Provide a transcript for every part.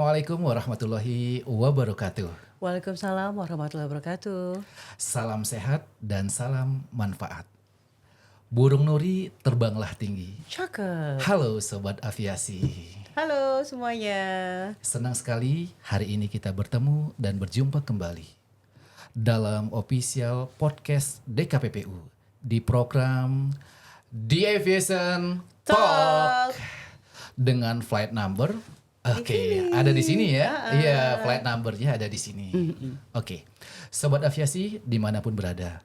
Assalamualaikum warahmatullahi wabarakatuh. Waalaikumsalam warahmatullahi wabarakatuh. Salam sehat dan salam manfaat. Burung Nuri terbanglah tinggi. Cakep. Halo Sobat Aviasi. Halo semuanya. Senang sekali hari ini kita bertemu dan berjumpa kembali dalam official podcast DKPPU di program The Aviation Talk dengan flight number. Oke, ada di sini ya. Iya, flight numbernya ada di sini. Oke, Sobat Aviasi dimanapun berada,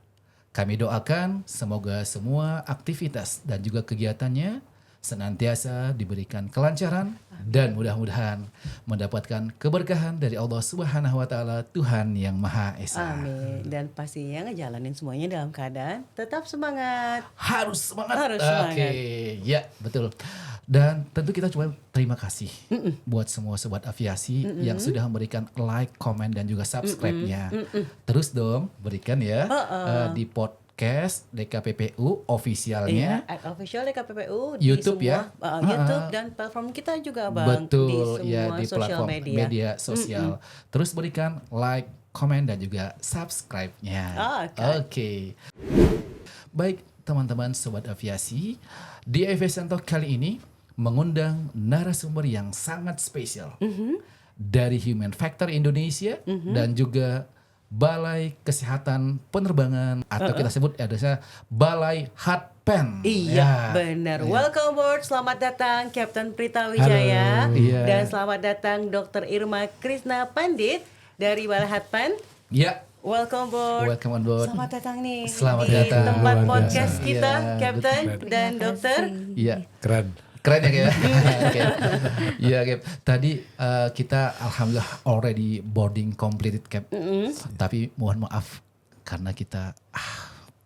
kami doakan semoga semua aktivitas dan juga kegiatannya senantiasa diberikan kelancaran dan mudah-mudahan mendapatkan keberkahan dari Allah Subhanahu wa Ta'ala, Tuhan yang Maha Esa. Amin. Dan pastinya ngejalanin semuanya dalam keadaan tetap semangat. Harus semangat. Harus semangat. Oke, ya betul. Dan tentu kita cuma terima kasih buat semua Sobat Aviasi yang sudah memberikan like, komen, dan juga subscribe-nya. Terus dong berikan ya di podcast DKPPU officialnya. Iya, official DKPPU YouTube di semua, ya. YouTube dan platform kita juga Bang. Betul, di semua ya di sosial platform media. media sosial. Terus berikan like, komen, dan juga subscribe-nya. Oke. Baik teman-teman Sobat Aviasi, di Aviation Talk kali ini mengundang narasumber yang sangat spesial dari Human Factor Indonesia dan juga Balai Kesehatan Penerbangan atau kita sebut ada Balai HATPEN. Iya, benar. Welcome aboard, selamat datang Kapten Prita Wijaya. Halo. Iya. Dan selamat datang Dr. Irma Krisna Pandit dari Balai HATPEN. Ya. Welcome aboard. Welcome on board. Selamat datang nih Selamat di datang. tempat Luar podcast biasa. kita, Iya, Kapten betul. dan Dokter. Iya. Keren. Keren ya Gap? Oke. Iya Gap. Tadi kita alhamdulillah already boarding completed Cap. Tapi mohon maaf karena kita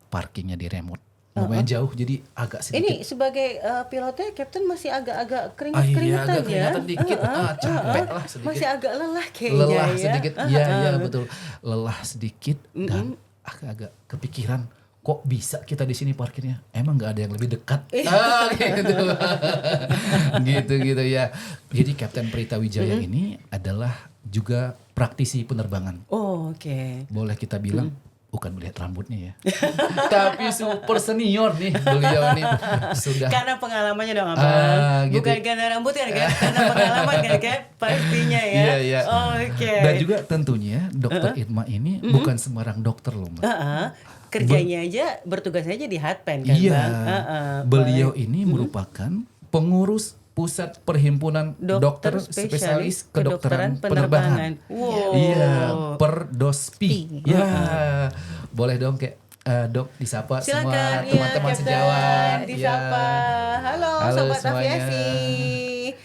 parkingnya di remote. Lumayan jauh jadi agak sedikit. Ini sebagai pilotnya Kapten masih agak-agak Iya, keringat-keringetan agak ya. keringatan dikit. Capek lah sedikit. Masih agak lelah kayaknya Lelah ya. sedikit. Iya, iya betul. Lelah sedikit dan agak-agak kepikiran. Kok bisa kita di sini parkirnya? Emang nggak ada yang lebih dekat? Gitu. gitu ya. Jadi Kapten Prita Wijaya ini adalah juga praktisi penerbangan. Oh, oke. Boleh kita bilang bukan melihat rambutnya ya, tapi super senior nih beliau nih sudah. Karena pengalamannya dong Abang. Gitu. Bukan karena rambut kan, karena pengalaman kan Kap? Pastinya ya. Iya. Oke. Dan juga tentunya Dokter Irma ini bukan sembarang dokter loh Mbak. Kerjanya aja, bertugas aja di HATPEN kan Iya. Bang? Beliau ini merupakan pengurus Pusat Perhimpunan Dokter Spesialis Kedokteran Penerbangan. Wow. Iya, Perdospi. Ya, boleh dong kayak Dok disapa Silakan, semua teman-teman Kapten, sejawat. disapa. Halo Sobat semuanya. Aviasi.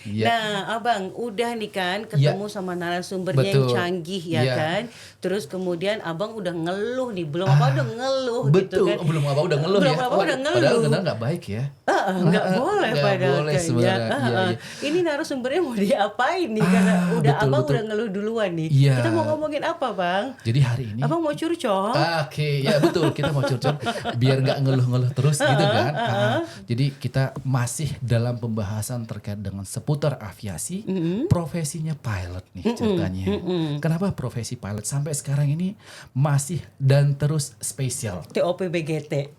Iya. Nah, Abang udah nih kan ketemu sama narasumbernya yang Betul. canggih ya Iya. kan. Terus kemudian Abang udah ngeluh nih, belum apa udah ngeluh gitu Betul, kan. belum apa udah ngeluh Belum ya. apa udah ngeluh. Padahal benar nggak baik ya. Nggak boleh Nggak padahal boleh kayaknya. sebenarnya. Iya. Ini narasumbernya mau diapain nih karena udah betul, Abang betul. udah ngeluh duluan nih. Iya. Kita mau ngomongin apa Bang? Jadi hari ini Abang mau curcol? Oke, ya betul, kita mau curcol biar nggak ngeluh-ngeluh terus gitu kan. Jadi kita masih dalam pembahasan terkait dengan seputar aviasi, profesinya pilot nih ceritanya. Kenapa profesi pilot sampai sekarang ini masih dan terus spesial? TOPBGT.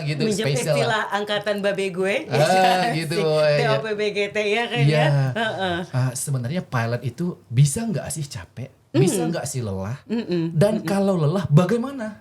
Gitu Minjem spesial. istilah angkatan babe gue. Gitu, Si ya. TOPBGT ya kan Iya. ya. Sebenarnya pilot itu bisa nggak sih capek? Bisa nggak sih lelah? Dan kalau lelah bagaimana?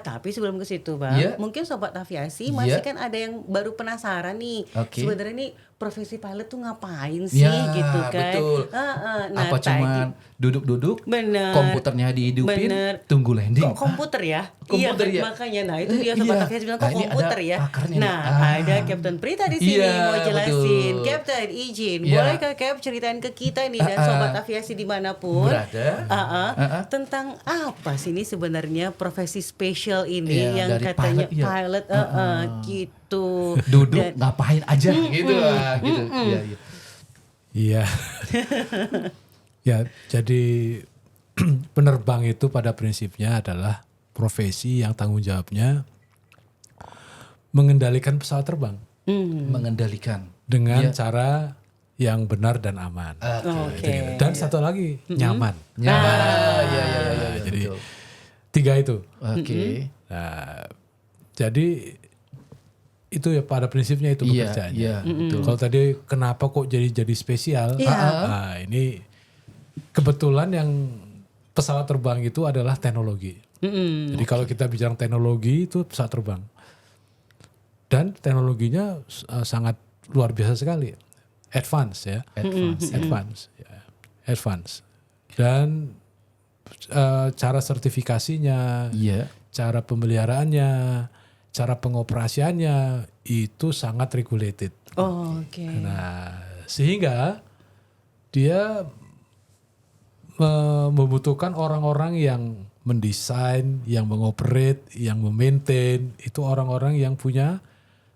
Tapi sebelum ke situ Bang, Iya. mungkin Sobat Aviasi masih Iya. kan ada yang baru penasaran nih. Oke. Sebenarnya nih profesi pilot tuh ngapain sih Ya, gitu kan. betul. Nah, Apa cuman duduk-duduk, Bener. komputernya dihidupin, Bener. tunggu landing? Kok komputer ya? Komputer iya, ya? makanya. Nah, itu dia Sobat Iya. Aviasi bilang Nah, kok ini komputer ada ya. pakarnya nih. Nah, ada Kapten Prita di sini Iya, mau jelasin. betul. Kapten, izin. Iya. Boleh Kak ceritain ke kita nih dan Sobat Aviasi dimanapun. Berada. Tentang apa sih ini sebenarnya profesi spesial ini Iya, yang dari katanya pilot, iya. pilot, gitu. Duduk Dan- ngapain aja gitu lah gitu. Iya, iya. Iya. Ya, jadi penerbang itu pada prinsipnya adalah profesi yang tanggung jawabnya mengendalikan pesawat terbang Mengendalikan. dengan Iya. cara yang benar dan aman. Oke. Dan satu lagi nyaman. Nyaman. Iya, Jadi betul. 3 itu. Oke. Nah, jadi itu ya pada prinsipnya itu Iya, pekerjaannya. iya, betul. Kalau tadi kenapa kok jadi spesial? Iya. Nah, ini kebetulan yang pesawat terbang itu adalah teknologi. Jadi kalau kita bicara teknologi itu pesawat terbang. Dan teknologinya sangat luar biasa sekali. Advance ya. Advance. Dan cara sertifikasinya, Iya. cara pemeliharaannya, cara pengoperasiannya itu sangat regulated. Oke. Nah, sehingga dia membutuhkan orang-orang yang mendesain, yang mengoperate, yang memaintain, itu orang-orang yang punya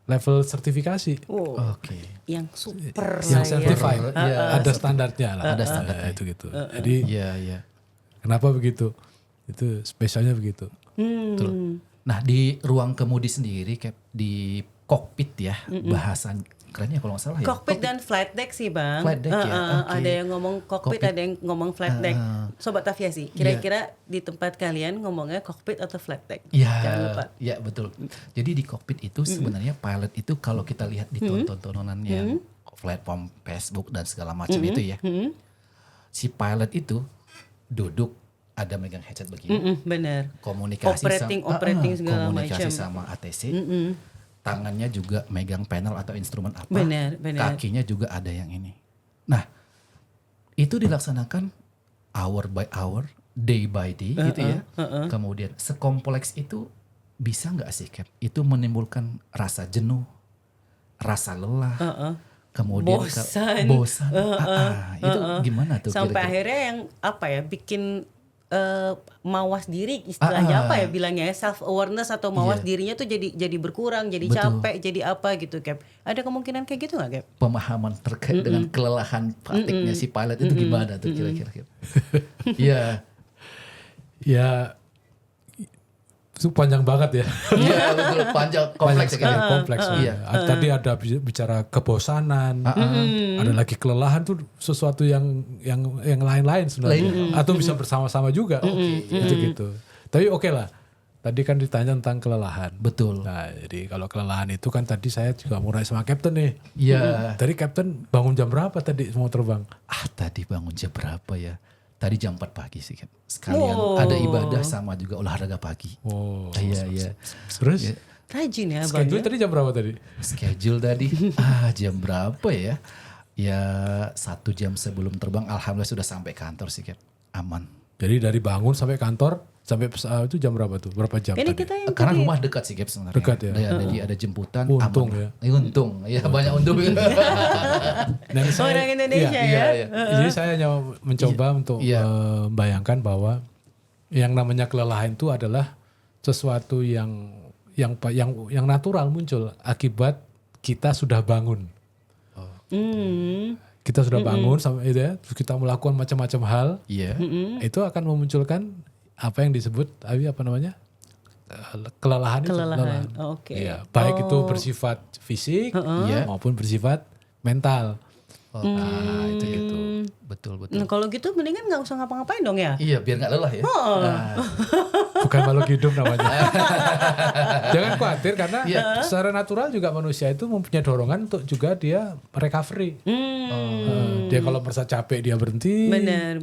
level sertifikasi, Wow. Oke. Yang super yang lah ya. certified, Ya, ada standarnya lah. Ada standarnya. Itu gitu. Jadi Iya. kenapa begitu? Itu spesialnya begitu. Betul. Nah, di ruang kemudi sendiri Cap, di kokpit ya, bahasa kerennya kalau nggak salah ya. Cockpit dan flight deck sih bang. Flight deck ya, oke. Ada yang ngomong cockpit, ada yang ngomong flight deck. Sobat aviasi, kira-kira di tempat kalian ngomongnya cockpit atau flight deck? Iya, Jangan lupa. iya betul. Jadi di kokpit itu sebenarnya pilot itu kalau kita lihat di tonton-tontonan yang platform Facebook dan segala macam itu ya, si pilot itu duduk ada megang headset begini, Bener. komunikasi Operating segala komunikasi macam. sama ATC, tangannya juga megang panel atau instrumen apa, Benar. kakinya juga ada yang ini. Nah, itu dilaksanakan hour by hour, day by day gitu ya. Kemudian sekompleks itu bisa nggak sih Cap? Itu menimbulkan rasa jenuh, rasa lelah, kemudian bosan. Itu gimana tuh? Sampai kira-kira? akhirnya yang apa ya, bikin mawas diri istilahnya apa ya bilangnya, self awareness atau mawas dirinya tuh jadi berkurang, jadi Betul. capek, jadi apa gitu Cap. Ada kemungkinan kayak gitu nggak Cap? Pemahaman terkait dengan kelelahan praktiknya si pilot itu gimana tuh kira-kira? Cap? Iya. Ya itu panjang banget ya. Iya betul, panjang kompleks ya. Cap? Kompleks. Iya. Tadi ada bicara kebosanan, ada lagi kelelahan tuh sesuatu yang lain-lain sebenarnya, atau bisa bersama-sama juga. Itu gitu. Tapi oke lah. Tadi kan ditanya tentang kelelahan. Betul. Nah, jadi kalau kelelahan itu kan tadi saya juga mulai sama Captain nih. Iya. Tadi Captain bangun jam berapa tadi mau terbang? Tadi bangun jam berapa ya? Tadi jam 4 pagi sih Cap. Sekalian ada ibadah sama juga olahraga pagi. Oh. Iya. Terus Rajin ya bang. schedule tadi jam berapa tadi? Schedule tadi jam berapa ya? Ya 1 jam sebelum terbang alhamdulillah sudah sampai kantor sih Cap. Aman. Jadi dari bangun sampai kantor sampai pesawat itu jam berapa tuh? Berapa jam Ini tadi? kita yang Karena rumah dekat sih Cap sebenarnya. Dekat ya? Jadi ada jemputan. Untung aman. ya. Untung. Ya banyak untung. Dan orang Indonesia ya. Iya. Jadi saya hanya mencoba untuk Iya. membayangkan bahwa yang namanya kelelahan itu adalah sesuatu yang natural muncul akibat kita sudah bangun. Kita sudah bangun sampai itu ya, terus kita melakukan macam-macam hal, Iya. itu akan memunculkan apa yang disebut apa namanya? Kelelahan itu. Kelelahan. Oke. Iya, baik itu bersifat fisik maupun bersifat mental. Nah, itu gitu. Betul. Nah kalau gitu mendingan nggak usah ngapa-ngapain dong ya. Iya biar nggak lelah ya. Bukan makhluk hidup namanya. Jangan khawatir karena secara natural juga manusia itu mempunyai dorongan untuk juga dia recovery. Dia kalau merasa capek dia berhenti. Benar.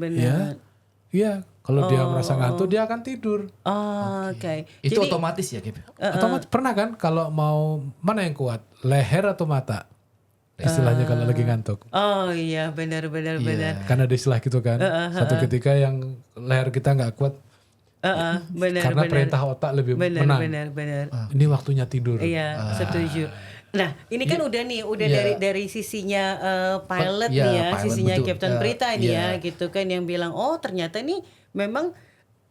Iya. Kalau dia merasa ngantuk dia akan tidur. Oke. Itu Jadi otomatis ya Cap. Otomatis pernah kan kalau mau mana yang kuat, leher atau mata? Istilahnya kalau lagi ngantuk. oh iya benar. Kan ada istilah gitu kan. Satu ketika yang leher kita nggak kuat Benar. karena perintah otak lebih menang. Benar. Ini waktunya tidur. Iya, setuju. Nah, ini kan udah dari sisinya pilot Iya, nih ya, pilot, sisinya betul. Captain Prita nih Iya. ya, gitu kan yang bilang, oh ternyata nih memang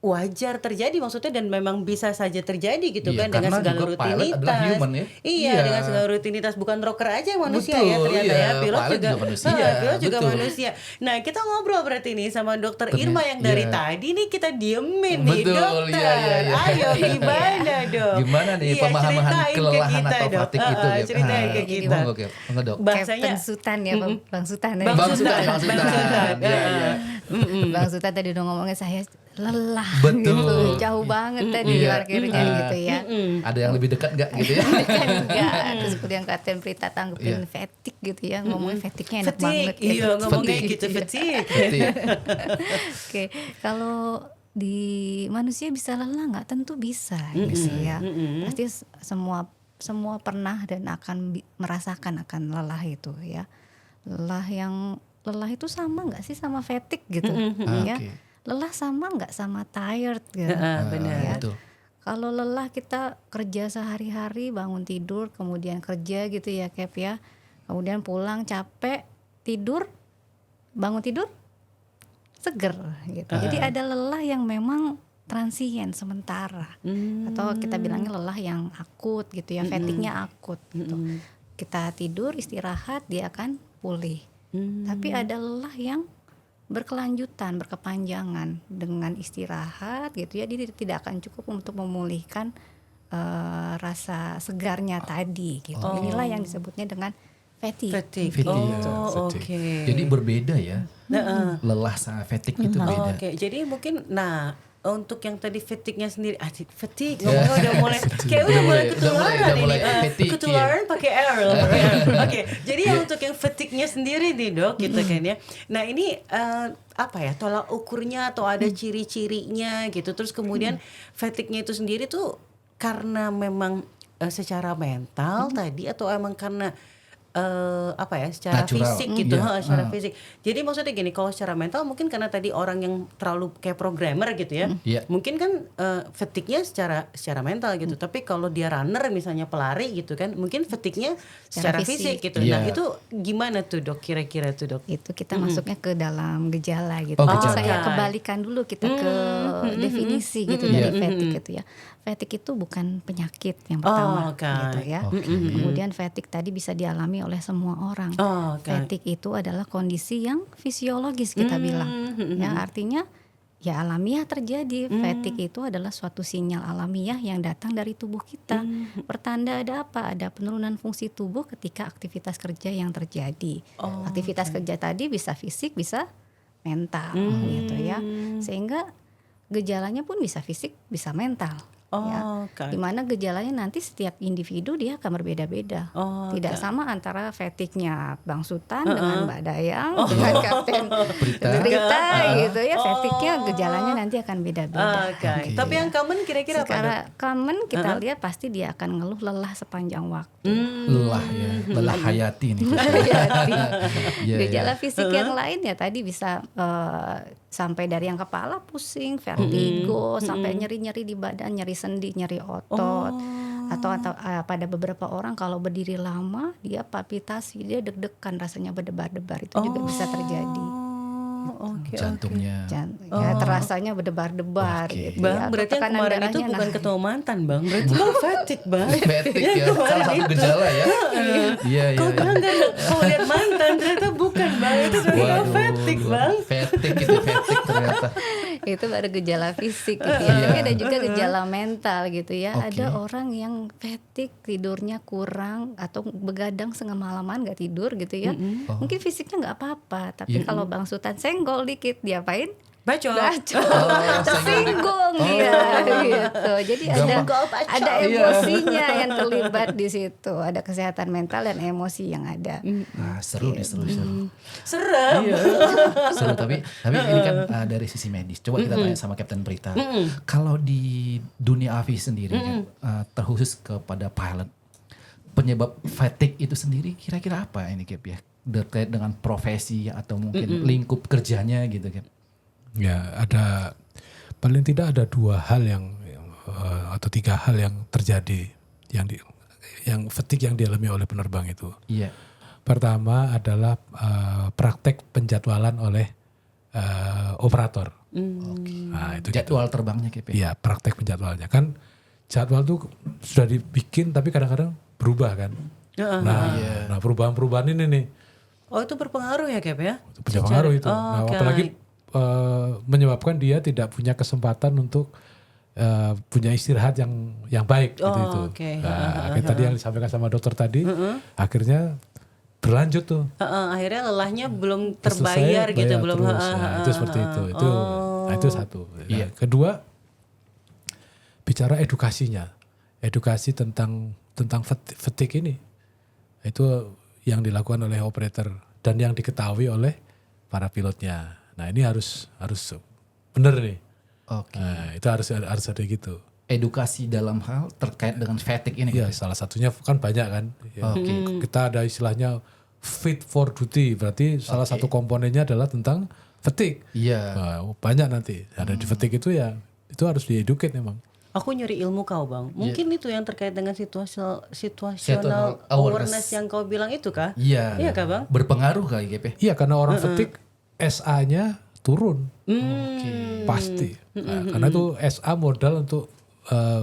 wajar terjadi maksudnya dan memang bisa saja terjadi gitu Iya, kan dengan karena segala juga pilot adalah rutinitas. human ya. Iya, Iya. dengan segala rutinitas, bukan rocker aja yang manusia Betul, ya ternyata iya. ya. Pilot Pilot juga juga manusia, pilot juga betul. manusia. Nah, kita ngobrol berarti nih sama Dokter Ternyata, Irma yang dari iya. tadi nih kita diemin nih, Betul, dokter. iya. Ayo gimana dok? Gimana nih Iya, pemahaman ceritain ke kelelahan kita, atau Dok. fatigue itu, Gap? Ceritain ke Ah, kita. monggo, Gap. Monggo, Dok. Bahasanya Captain Sutan ya, Bang Sutan ya. Bang Bang Sutan, Sutan, Bang Bang Sutan. Sutan. Iya, iya. Bang Sutan tadi udah ngomongnya saya lelah Betul. gitu, jauh banget tadi Iya. parkirnya gitu ya. Ada yang lebih dekat nggak gitu ya? Kan enggak, terus kemudian Kapten Prita tanggepin Iya. fatigue gitu ya, ngomongnya fatigue-nya enak Fatigue, banget ya. iya ngomongnya Fatigue. gitu fatigue. Gitu ya. Oke, kalau di manusia bisa lelah nggak? Tentu bisa gitu ya. Pasti semua pernah dan akan merasakan akan lelah itu ya. Lelah itu sama nggak sih sama fatigue gitu ya? Oke. Lelah sama nggak sama tired gitu? Benar. Ya. Betul. Kalau lelah kita kerja sehari-hari, bangun tidur, kemudian kerja gitu ya Cap ya. Kemudian pulang capek, tidur, bangun tidur, seger gitu. Jadi ada lelah yang memang transien sementara. Atau kita bilangnya lelah yang akut gitu ya, fatigue-nya akut gitu. Kita tidur, istirahat, dia akan pulih. Tapi ada lelah yang berkelanjutan, berkepanjangan dengan istirahat gitu ya, dia tidak akan cukup untuk memulihkan rasa segarnya tadi gitu. Inilah yang disebutnya dengan fatigue. Fatigue. Fatigue. Oh, Fatigue. oke. Jadi berbeda ya. Lelah sama fatigue itu Oh, beda. oke. Jadi mungkin untuk yang tadi fatigue-nya sendiri, fatigue ngomongnya udah mulai kayak udah mulai ketularan udah mulai ini. fatigue, Ketularan pakai R. Oke. Jadi yang untuk yang fatigue-nya sendiri nih dok, gitu kan ya. Nah ini apa ya, tolak ukurnya atau ada ciri-cirinya gitu. Terus kemudian fatigue-nya itu sendiri tuh karena memang secara mental tadi atau emang karena apa ya secara Natural. fisik gitu, Iya. secara fisik. Jadi maksudnya gini, kalau secara mental mungkin karena tadi orang yang terlalu kayak programmer gitu ya, Iya. mungkin kan fatigue-nya secara mental gitu. Tapi kalau dia runner misalnya pelari gitu kan, mungkin fatigue-nya secara Secara fisik fisik. gitu. Nah Iya. itu gimana tuh dok, kira-kira tuh dok? Itu kita masuknya ke dalam gejala gitu. Oh, Jadi gejala. saya kembalikan dulu kita ke definisi gitu dari fatigue gitu ya. Fatigue itu bukan penyakit yang pertama oke. gitu ya. Oke. Kemudian fatigue tadi bisa dialami oleh semua orang. Oh, oke. Fatigue itu adalah kondisi yang fisiologis kita bilang. Ya, artinya ya alamiah terjadi. Fatigue itu adalah suatu sinyal alamiah yang datang dari tubuh kita. Pertanda ada apa? Ada penurunan fungsi tubuh ketika aktivitas kerja yang terjadi. Aktivitas kerja tadi bisa fisik, bisa mental gitu ya. Sehingga gejalanya pun bisa fisik, bisa mental. Ya, Oke. dimana gejalanya nanti setiap individu dia akan berbeda-beda. Tidak sama antara fatigue-nya Bang Sutan dengan Mbak Dayang dengan Kapten Prita gitu ya. Fatigue-nya gejalanya nanti akan beda-beda. Oke. Tapi yang common kira-kira apa dok? Sekarang common kita lihat pasti dia akan ngeluh lelah sepanjang waktu. Lelah ya. Lelah hayati nih. Hati. Iya, Gejala iya. fisik yang lain ya tadi bisa sampai dari yang kepala pusing, vertigo, sampai nyeri-nyeri di badan, nyeri sendi, nyeri otot. Atau pada beberapa orang kalau berdiri lama dia palpitasi, dia deg-degan, rasanya berdebar-debar, itu juga bisa terjadi. Oke. Jantungnya. Ya, terasanya berdebar-debar Oke. gitu Bang, ya. berarti yang Tekanan kemarin itu darahnya bukan naik. ketemu mantan bang, berarti bang fatigue bang. Fatigue ya. Salah satu gejala ya. Iya, iya. Kok iya. bang kalau lihat mantan ternyata bukan bang, itu ternyata fatigue bang. Fatigue itu fatigue ternyata. Itu baru gejala fisik gitu ya. Tapi ada juga gejala mental gitu ya. Oke. Ada orang yang fatigue, tidurnya kurang atau begadang semalaman nggak tidur gitu ya. Mungkin fisiknya nggak apa-apa, tapi Iya. kalau Bang Sutan senggol dikit diapain? Bacot. Bacot. Oh, Tersinggung dia gitu. Jadi ada emosinya yang terlibat di situ. Ada kesehatan mental dan emosi yang ada. Ah, seru nih, seru. Serem. Iya. Seru tapi ini kan dari sisi medis. Coba kita tanya sama Kapten Prita. Kalau di dunia aviasi sendiri kan, terkhusus kepada pilot, penyebab fatigue itu sendiri kira-kira apa ini Cap ya? Terkait dengan profesi atau mungkin lingkup kerjanya gitu Cap. Ya, ada paling tidak ada 2 hal atau 3 hal yang terjadi yang fatigue yang dialami oleh penerbang itu. Iya. Pertama adalah praktek penjadwalan oleh operator. Nah, itu gitu. Jadwal terbangnya Cap ya? Iya, praktek penjadwalannya kan jadwal tuh sudah dibikin tapi kadang-kadang berubah kan. Nah, perubahan-perubahan ini nih Oh itu berpengaruh ya Cap ya? itu berpengaruh itu. Oh, Nah, oke. apalagi menyebabkan dia tidak punya kesempatan untuk punya istirahat yang baik gitu itu. oke. Nah, kayak tadi yang disampaikan sama dokter tadi, akhirnya berlanjut tuh. Akhirnya lelahnya belum Selesai, terbayar gitu, bayar belum. terus. Nah, itu seperti itu. Nah, itu satu. Nah, kedua, bicara edukasinya, edukasi tentang fatigue ini, itu yang dilakukan oleh operator dan yang diketahui oleh para pilotnya. Nah ini harus benar nih. Oke. Nah, itu harus ada gitu. Edukasi dalam hal terkait dengan fatigue ini. Iya, Cap ya? salah satunya kan banyak kan. Ya, kita ada istilahnya fit for duty, berarti salah satu komponennya adalah tentang fatigue. Iya. Nah, banyak nanti ada di fatigue itu ya, itu harus dieducate memang. Aku nyuri ilmu kau bang. Mungkin itu yang terkait dengan situational Situational awareness yang kau bilang itu kah? Iya. Iya kah bang? Berpengaruh kali Cap ya? Iya, karena orang fatigue SA-nya turun. Pasti. Nah, karena itu SA modal untuk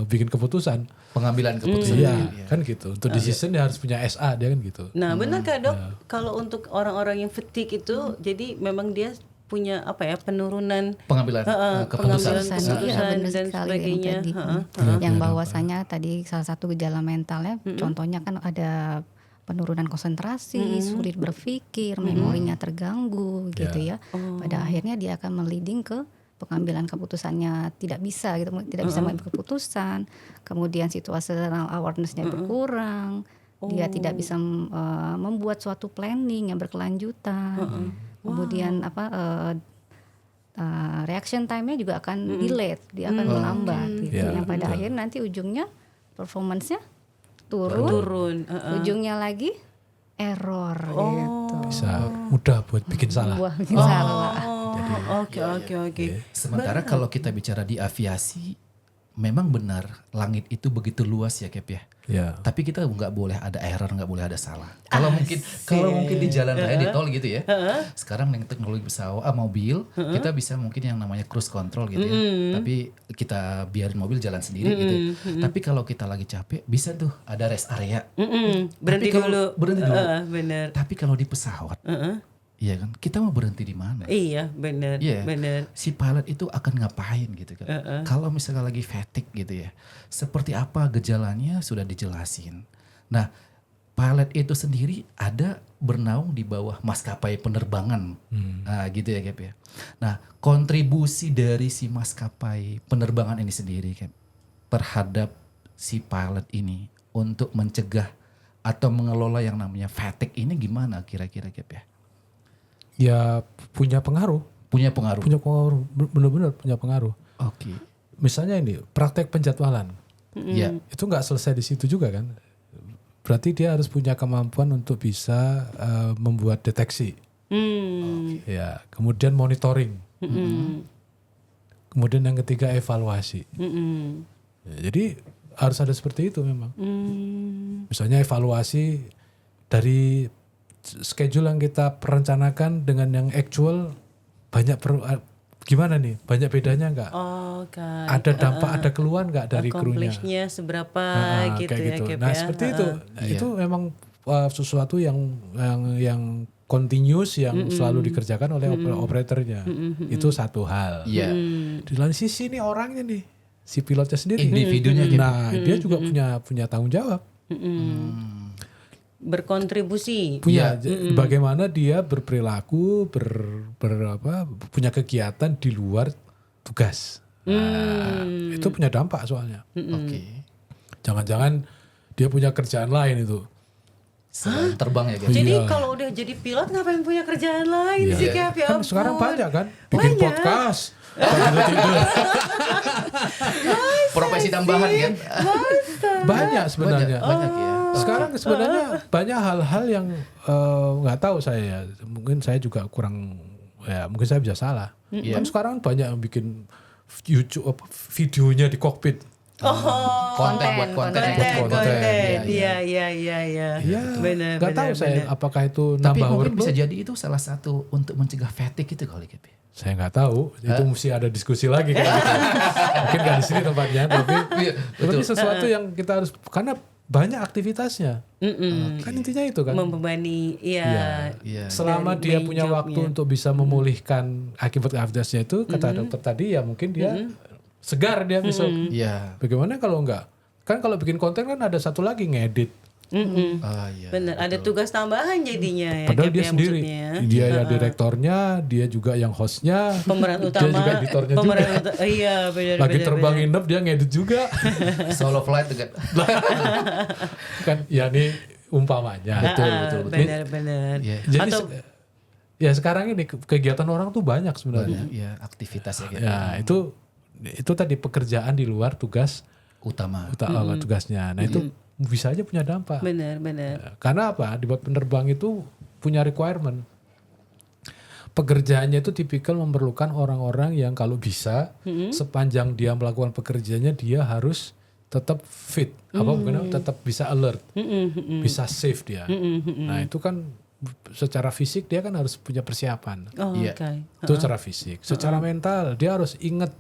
bikin keputusan. Pengambilan keputusan. Iya, kan gitu. Untuk decision dia harus punya SA dia kan gitu. Nah benar kah dok? Kalau untuk orang-orang yang fatigue itu, jadi memang dia punya apa ya penurunan Pengambilan keputusan. Iya, benar dan sekali sebagainya. yang tadi. Yang bahwasanya tadi salah satu gejala mentalnya, contohnya kan ada penurunan konsentrasi, sulit berpikir, memorinya terganggu gitu ya. Pada akhirnya dia akan meliding ke pengambilan keputusannya tidak bisa gitu, tidak bisa mengambil keputusan. Kemudian situational awareness-nya berkurang. Dia tidak bisa membuat suatu planning yang berkelanjutan. Kemudian reaction time-nya juga akan delayed, dia akan melambat gitu. Yang pada akhirnya nanti ujungnya performance-nya turun. Ujungnya lagi error gitu. Bisa mudah buat bikin salah. Buah bikin salah. Oke. Sementara kalau kita bicara di aviasi, memang benar langit itu begitu luas ya Cap ya. Ya. Tapi kita nggak boleh ada error, nggak boleh ada salah. Kalau mungkin di jalan raya di tol gitu ya. Sekarang dengan teknologi pesawat, mobil, kita bisa mungkin yang namanya cruise control gitu ya. Tapi kita biarin mobil jalan sendiri gitu. Tapi kalau kita lagi capek, bisa tuh ada rest area. Berhenti Tapi kalau- dulu. berhenti dulu. Benar. Tapi kalau di pesawat, iya kan, kita mau berhenti di mana? Iya benar. Iya. Benar. Si pilot itu akan ngapain gitu kan. Kalau misalnya lagi fatigue gitu ya. Seperti apa gejalanya sudah dijelasin. Nah, pilot itu sendiri ada bernaung di bawah maskapai penerbangan. Nah, gitu ya Cap ya. Nah, kontribusi dari si maskapai penerbangan ini sendiri Cap terhadap si pilot ini untuk mencegah atau mengelola yang namanya fatigue ini gimana kira-kira Cap ya? Ya punya pengaruh. Punya pengaruh. Benar-benar punya pengaruh. Oke. Misalnya ini praktek penjadwalan. Ya. Itu nggak selesai di situ juga kan. Berarti dia harus punya kemampuan untuk bisa membuat deteksi. Ya, kemudian monitoring. Kemudian yang ketiga evaluasi. Ya, jadi harus ada seperti itu memang. Misalnya evaluasi dari schedule yang kita perencanakan dengan yang actual gimana nih? Banyak bedanya nggak? Oh kan. Ada dampak, ada keluhan nggak dari krunya? Accomplishnya seberapa gitu Kayak ya gitu. Cap Nah ya. seperti itu. Nah, itu memang sesuatu yang continuous yang selalu dikerjakan oleh operatornya. Itu satu hal. Iya. Di lain sisi nih orangnya nih, si pilotnya sendiri. Individunya gitu. Nah dia juga punya tanggung jawab. Berkontribusi. Punya bagaimana dia berperilaku, punya kegiatan di luar tugas. Nah, itu punya dampak soalnya. Oke. Jangan-jangan dia punya kerjaan lain itu. Selain terbang ya Cap. Jadi kalau udah jadi pilot ngapain punya kerjaan lain sih Cap ya Kan sekarang ampun. banyak kan bikin podcast. tidur. Profesi tambahan kan. Banyak sebenarnya. Banyak ya. Sekarang sebenarnya banyak hal-hal yang nggak tahu saya ya. Mungkin saya juga kurang mungkin saya bisa salah. Kan sekarang banyak yang bikin YouTube videonya di kokpit. Konten buat konten. Iya. Ya, Benar. nggak tahu saya apakah itu Tapi nambah mungkin workload. bisa jadi itu salah satu untuk mencegah fatigue itu kali Cap. Saya nggak tahu, itu mesti ada diskusi lagi kan. Mungkin nggak di sini tempatnya, tapi sesuatu yang kita harus, karena banyak aktivitasnya. Kan intinya itu kan. Membebani, Iya. Selama dari dia main punya jobnya. waktu untuk bisa memulihkan akibat aktivitasnya itu, kata dokter tadi ya mungkin dia segar dia besok. Iya. Bagaimana kalau enggak? Kan kalau bikin konten kan ada satu lagi ngedit. Ah, iya. Bener, ada tugas tambahan jadinya ya. Padahal Cap, dia ya, sendiri, maksudnya. dia ya direktornya, dia juga yang hostnya, Pemeran dia utama, juga editornya juga. Iya benar. Lagi terbang nginep dia ngedit juga. Solo flight juga. Kan ya ini umpamanya. Betul. Benar. Iya. Jadi Atau ya sekarang ini kegiatan orang tuh banyak sebenarnya. Iya, aktivitas ya gitu. Ya itu tadi pekerjaan di luar tugas Utama. tugasnya. Nah itu bisa aja punya dampak. benar. Karena apa? Di penerbang itu punya requirement. Pekerjaannya itu tipikal memerlukan orang-orang yang kalau bisa sepanjang dia melakukan pekerjaannya dia harus tetap fit, bukan tetap bisa alert, bisa safe dia. Nah itu kan secara fisik dia kan harus punya persiapan. Oh, Iya. oke. Itu secara fisik. Secara mental dia harus ingat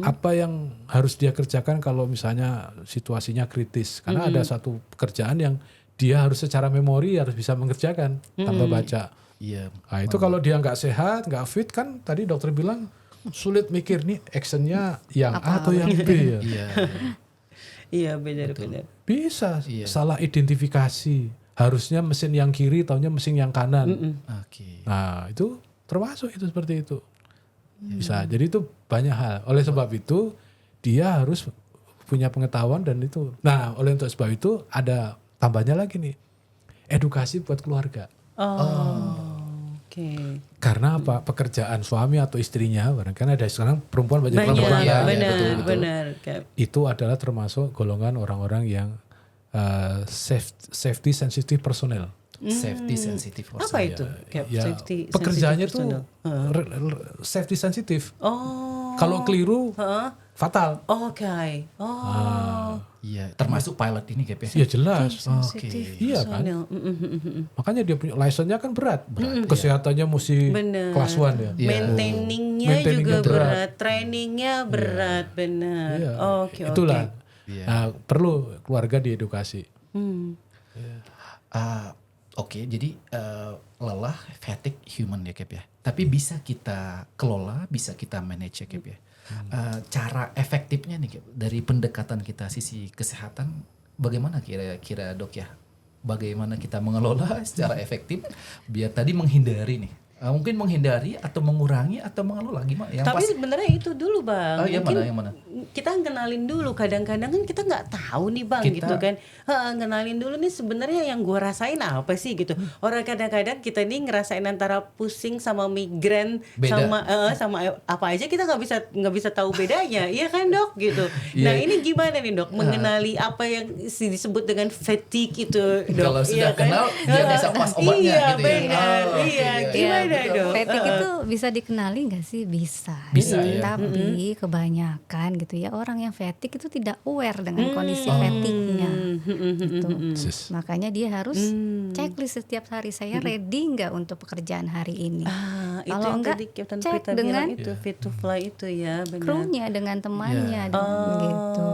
apa yang harus dia kerjakan kalau misalnya situasinya kritis. Karena ada satu pekerjaan yang dia harus secara memori harus bisa mengerjakan tanpa baca. Iya. Nah itu kalau dia nggak sehat, nggak fit kan tadi dokter bilang sulit mikir nih actionnya yang A atau yang B ya. Iya. Iya benar. Bisa salah identifikasi. Harusnya mesin yang kiri, taunya mesin yang kanan. Oke. Nah itu termasuk itu seperti itu. Bisa. Jadi itu banyak hal. Oleh sebab itu dia harus punya pengetahuan dan itu. Nah oleh untuk sebab itu ada tambahnya lagi nih. Edukasi buat keluarga. Oke. Karena apa? Pekerjaan suami atau istrinya, kan ada sekarang perempuan banyak perempuan. Iya, benar. Cap. Itu adalah termasuk golongan orang-orang yang safety sensitive personel. Safety sensitive person. Apa itu? Cap, Ya, safety pekerjaannya sensitive tuh personal. safety sensitive. Oh. Kalau keliru fatal. Oke. Oh. Iya, termasuk pilot ini Cap ya. Ya jelas. Sensitive Iya kan? personal. Makanya dia punya license-nya kan berat. Kesehatannya mesti Bener. kelas 1 ya. Maintainingnya Maintainingnya juga berat. berat, trainingnya berat, benar. Iya. Oke. Itulah. Iya. Nah, perlu keluarga diedukasi. Oke, jadi lelah, fatigue human ya Cap ya. Tapi bisa kita kelola, bisa kita manage ya Cap ya. Cara efektifnya nih Cap, dari pendekatan kita sisi kesehatan, bagaimana kira-kira Dok ya? Bagaimana kita mengelola secara efektif biar tadi menghindari nih. Mungkin menghindari atau mengurangi atau mengelola gimana? Yang Tapi pasti- sebenarnya itu dulu Bang. yang Mungkin mana? kita kenalin dulu. Kadang-kadang kan kita nggak tahu nih Bang Kita- gitu kan. Kenalin dulu nih sebenarnya yang gue rasain apa sih gitu. Orang kadang-kadang kita nih ngerasain antara pusing sama migrain Beda. sama apa aja kita nggak bisa tahu bedanya. Iya kan Dok gitu. Nah Iya. ini gimana nih Dok mengenali apa yang disebut dengan fatigue itu Dok. Kalau sudah Iya kan? kenal, dia bisa pas obatnya iya, gitu ya. Benar. Oh, oke, Iya, iya. gimana Ya, Dok? fatigue itu bisa dikenali nggak sih? Bisa. Bisa, ya. Tapi kebanyakan gitu ya orang yang fatigue itu tidak aware dengan kondisi fatigue-nya. Gitu. Sis. Makanya dia harus checklist setiap hari, saya ready nggak untuk pekerjaan hari ini. Itu Kalau yang enggak, tadi Captain cek Prita dengan bilang itu fit to fly itu ya benar. krunya, dengan temannya, gitu.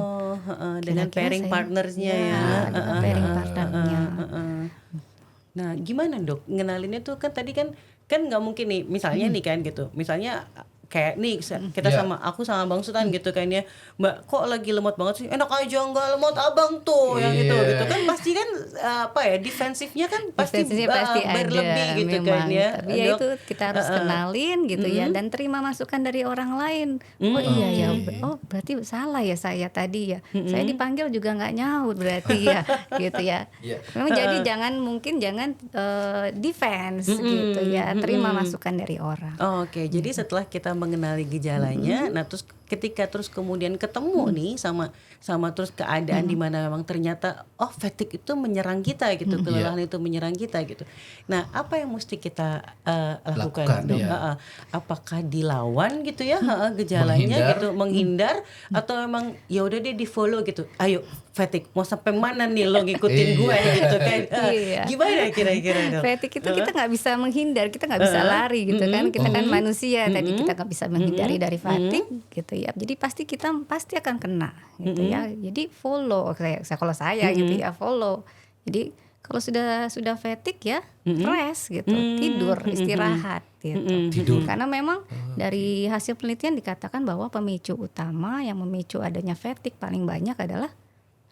Dengan Kira-kira pairing saya- partnersnya ya, ya. dengan pairing partnernya. Nah, gimana Dok? Ngenalinnya tuh kan tadi kan nggak mungkin nih misalnya nih kan gitu. Misalnya kayak nih kita Iya. aku sama Bang Sultan gitu kan ya. Mbak kok lagi lemot banget sih? Enak aja nggak lemot Abang tuh yang gitu Iya. gitu kan pasti kan apa ya defensifnya kan pasti Defensifnya pasti berlebih ada gitu memang. kan ya. Tapi ya Dok. itu kita harus kenalin gitu ya dan terima masukan dari orang lain. Oh iya ya, oh berarti salah ya saya tadi ya. Saya dipanggil juga nggak nyaut berarti ya, gitu ya. Iya. Memang jadi jangan defense gitu ya. Terima masukan dari orang. Oke, jadi setelah kita mengenali gejalanya, nah terus ketika terus kemudian ketemu nih sama terus keadaan di mana memang ternyata fatigue itu menyerang kita gitu, kelelahan itu menyerang kita gitu. Nah, apa yang mesti kita lakukan dong? Iya. Apakah dilawan gitu ya gejalanya gitu, menghindar atau memang ya udah deh di follow gitu. Ayo fatigue mau sampai mana nih lo ngikutin gue gitu kan. Iya. Gimana kira-kira dong? Fatigue itu kita nggak bisa menghindar, kita nggak bisa lari gitu kan. Kita kan manusia tadi, kita nggak bisa menghindari dari fatigue gitu ya. Jadi kita pasti akan kena gitu ya. Jadi follow, kalau saya gitu ya, follow. Jadi kalau sudah fatigue ya rest gitu, tidur, istirahat gitu. Tidur. Karena memang dari hasil penelitian dikatakan bahwa pemicu utama yang memicu adanya fatigue paling banyak adalah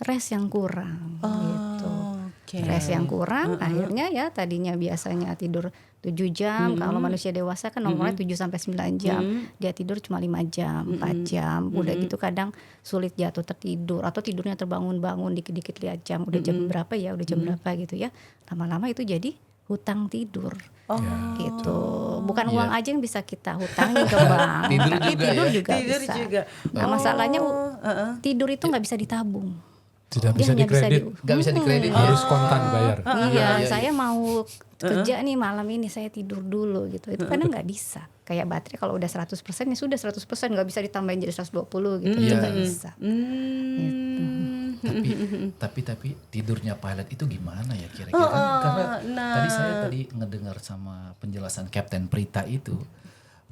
rest yang kurang gitu. Oke. Rest yang kurang akhirnya ya tadinya biasanya tidur 7 jam, kalau manusia dewasa kan normalnya 7 sampai 9 jam. Dia tidur cuma 5 jam, 4 jam. Udah gitu kadang sulit jatuh tertidur atau tidurnya terbangun-bangun dikit-dikit lihat jam, udah jam berapa ya, udah jam berapa gitu ya. Lama-lama itu jadi hutang tidur. Gitu. Bukan uang aja yang bisa kita hutangin ke bank, Tidur tapi juga tidur ya? juga Tidur bisa. juga. Nah, masalahnya tidur itu nggak bisa ditabung. Tidak Dia bisa hanya dikredit, Nggak bisa dikredit ya? harus kontan bayar. Iya, saya mau kerja nih malam ini, saya tidur dulu gitu. Itu kadang nggak bisa. Kayak baterai kalau udah 100% ya sudah 100%, nggak bisa ditambahin jadi 120 gitu. Itu nggak bisa. Tapi tidurnya pilot itu gimana ya kira-kira? Karena tadi ngedengar sama penjelasan Kapten Prita itu,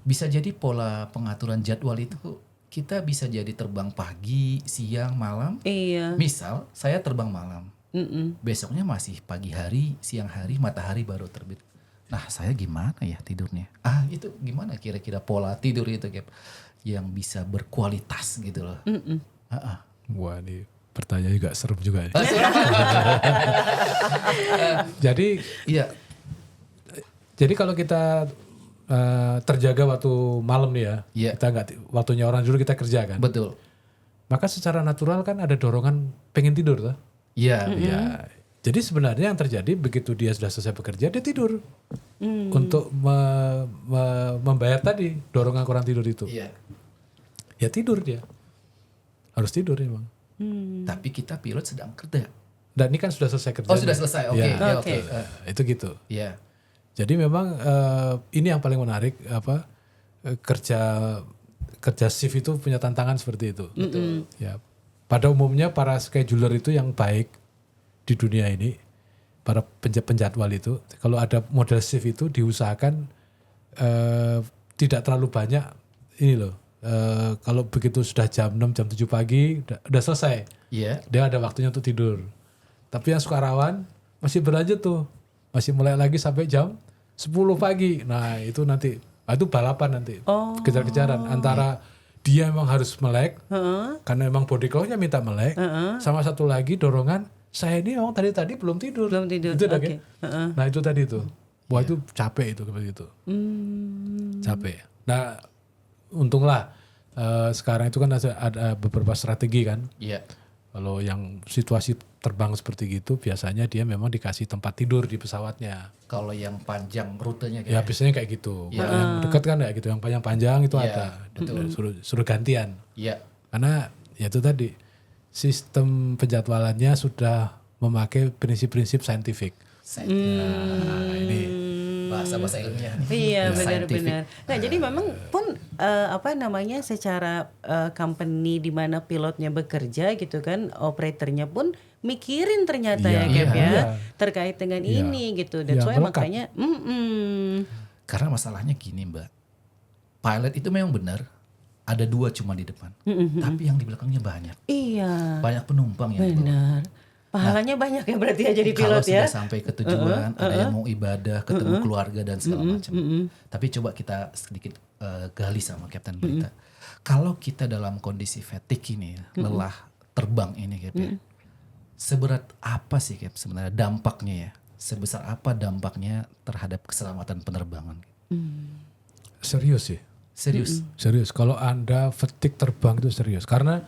bisa jadi pola pengaturan jadwal itu kita bisa jadi terbang pagi, siang, malam. Iya. Misal saya terbang malam, besoknya masih pagi hari, siang hari, matahari baru terbit. Nah saya gimana ya tidurnya? Itu gimana kira-kira pola tidur itu Cap, yang bisa berkualitas gitu loh. Wah, ini pertanyaan juga serem juga. Jadi Iya, Jadi kalau kita terjaga waktu malam nih ya, Iya. kita nggak waktunya orang dulu kita kerja kan. betul. Maka secara natural kan ada dorongan pengen tidur tuh. Iya, Ya. Jadi sebenarnya yang terjadi begitu dia sudah selesai bekerja dia tidur untuk membayar tadi dorongan kurang tidur itu. iya. Ya tidur dia, harus tidur emang. Tapi kita pilot sedang kerja. Dan ini kan sudah selesai kerja. Oh sudah selesai, oke. Ya. Ya, Oke. oke. Itu gitu. Iya. Jadi memang ini yang paling menarik kerja shift itu punya tantangan seperti itu. Ya. Pada umumnya para scheduler itu yang baik di dunia ini, para penjadwal itu, kalau ada model shift itu diusahakan tidak terlalu banyak ini loh. Kalau begitu sudah jam 6, jam 7 pagi udah selesai. Iya. Dia ada waktunya untuk tidur. Tapi yang sukarelawan masih berlanjut tuh. Masih mulai lagi sampai jam 10 pagi. Nah itu nanti, itu balapan nanti. Kejar-kejaran antara dia memang harus melek, karena memang body clock-nya minta melek. Sama satu lagi dorongan, saya ini memang tadi belum tidur. Belum tidur, Itu udah, oke. kan? Nah itu tadi tuh. Wah itu capek itu begitu. Capek. Nah untunglah sekarang itu kan ada beberapa strategi kan. Iya. Kalau yang situasi terbang seperti gitu biasanya dia memang dikasih tempat tidur di pesawatnya. Kalau yang panjang rutenya Ya kayak. biasanya kayak gitu. Ya. Kalau yang dekat kan ya gitu, yang panjang itu Ya, ada. Suruh gantian. Iya. Karena ya itu tadi sistem penjadwalannya sudah memakai prinsip-prinsip saintifik. Nah, ini Bahasa-bahasa ilmiah. Iya Scientific. benar-benar. Nah jadi memang pun secara company di mana pilotnya bekerja gitu kan, operatornya pun mikirin ternyata Iya, ya Cap ya iya. terkait dengan Iya. ini gitu. Dan Iya, soalnya melekat. makanya Karena masalahnya gini Mbak, pilot itu memang benar ada 2 cuma di depan, tapi yang di belakangnya banyak, iya banyak penumpang yang di bawah. benar. Pahalanya banyak ya berarti ya jadi Kalau pilot ya. sudah sampai ke tujuan, ada yang mau ibadah, ketemu keluarga dan segala macam. Tapi coba kita sedikit gali sama Kapten Berita. Kalau kita dalam kondisi fatigue ini, lelah terbang ini, Cap, ya, seberat apa sih Cap sebenarnya dampaknya ya? Sebesar apa dampaknya terhadap keselamatan penerbangan? serius sih. Serius? Serius. Kalau Anda fatigue terbang itu serius. Karena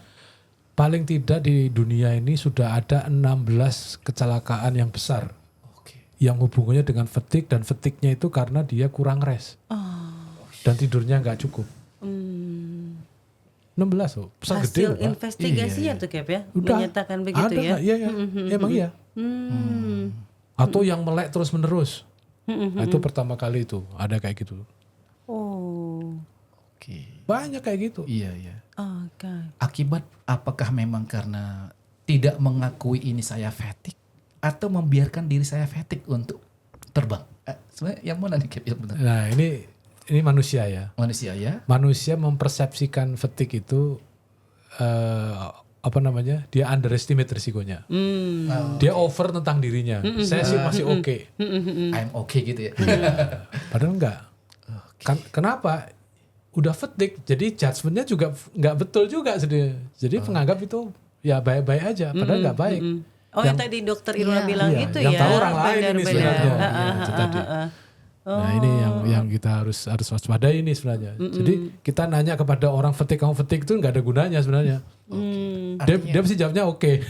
paling tidak di dunia ini sudah ada 16 kecelakaan yang besar. Oke. Yang hubungannya dengan fatigue, dan fatigue-nya itu karena dia kurang rest. Dan tidurnya nggak cukup. 16 16 loh. Pesawat gede Hasil loh, Pak. investigasinya tuh Cap ya, Udah. menyatakan begitu Ada ya. nggak? Iya, iya. Emang iya. Atau yang melek terus menerus. Nah, itu pertama kali itu ada kayak gitu. Oh, Oke. Banyak kayak gitu. Iya, iya. oke. Akibat apakah memang karena tidak mengakui ini saya fatigue atau membiarkan diri saya fatigue untuk terbang? Sebenarnya yang mana nih Cap? Yang benar? Nah, ini manusia ya. Manusia ya? Manusia mempersepsikan fatigue itu dia underestimate risikonya. Dia over tentang dirinya. Saya sih masih oke. I'm okay gitu ya. Padahal enggak. Kenapa? Udah fatigue, jadi judgementnya juga nggak betul juga. Jadi menganggap itu ya baik-baik aja, padahal nggak baik. Oh yang tadi dokter Irula bilang Iya, itu yang ya. tahu orang lain ini Benar-benar. sebenarnya. Iya, itu tadi. Nah ini yang kita harus waspadai ini sebenarnya. Jadi kita nanya kepada orang kamu fatigue itu nggak ada gunanya sebenarnya. Dia pasti jawabnya oke.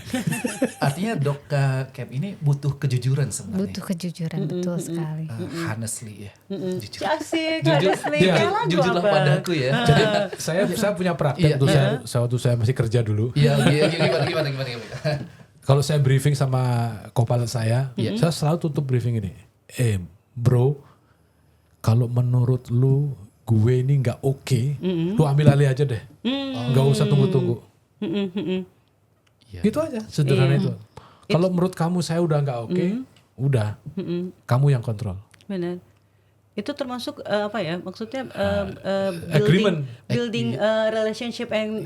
Artinya Dok Cap ini butuh kejujuran sebenarnya. Butuh kejujuran, betul sekali. Honestly ya. Jujur. Asik, Jujur. honestly. Iya. Kayak lagu Jujurlah apa? padaku ya. Jadi saya punya praktek waktu saya masih kerja dulu. Iya, gimana. Kalau saya briefing sama co-pilot saya selalu tutup briefing ini. Bro, kalau menurut lu gue ini nggak oke, lu ambil alih aja deh. Nggak usah tunggu-tunggu. Iya. Gitu aja, sederhana itu. Kalau menurut kamu saya udah nggak oke, udah, kamu yang kontrol. Benar. Itu termasuk maksudnya Agreement. building relationship yang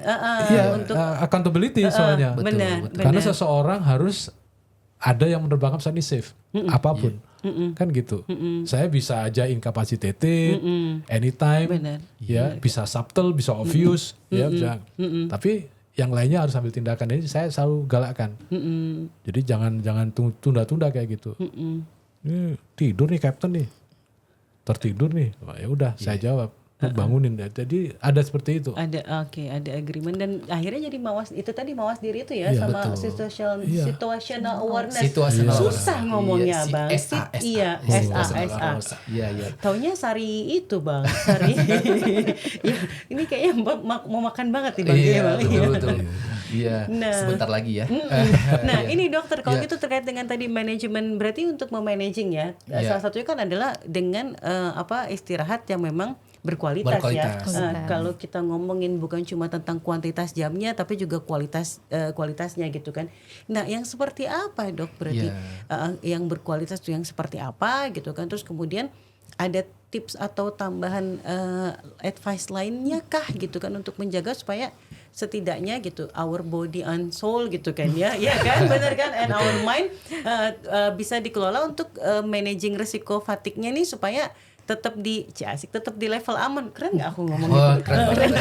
untuk Accountability soalnya. benar. Karena seseorang harus ada yang menerbangkan pesawat ini safe, apapun. Kan gitu. Saya bisa aja incapacitated, anytime, Benar. ya bisa subtle, bisa obvious, ya bisa. Tapi yang lainnya harus ambil tindakan. Ini saya selalu galakkan. Jadi jangan tunda-tunda kayak gitu. Ini tidur nih Captain nih, tertidur nih. Oh, ya udah, saya jawab. Bangunin. Jadi ada seperti itu. ada agreement dan akhirnya jadi mawas diri itu ya Iya, sama betul. situational awareness. Situational Susah awareness. ngomongnya Iya, Bang. SA. Iya, Situational SA. awareness. Iya. Taunya Sari itu Bang, Sari. Ya, ini kayaknya mau makan banget nih Bang. Iya, Bang. betul. Iya, Nah. sebentar lagi ya. Nah ini dokter kalau gitu terkait dengan tadi manajemen berarti untuk memanaging ya salah satunya kan adalah dengan istirahat yang memang berkualitas. Berkualitas. Ya. Kalau kita ngomongin bukan cuma tentang kuantitas jamnya tapi juga kualitasnya gitu kan. Nah yang seperti apa dok berarti yang berkualitas itu yang seperti apa gitu kan. Terus kemudian ada tips atau tambahan advice lainnya kah gitu kan untuk menjaga supaya setidaknya gitu our body and soul gitu kan ya kan benar kan and our mind bisa dikelola untuk managing resiko fatigue-nya nih supaya tetap di level aman. Keren nggak aku ngomong Wah, gitu? keren.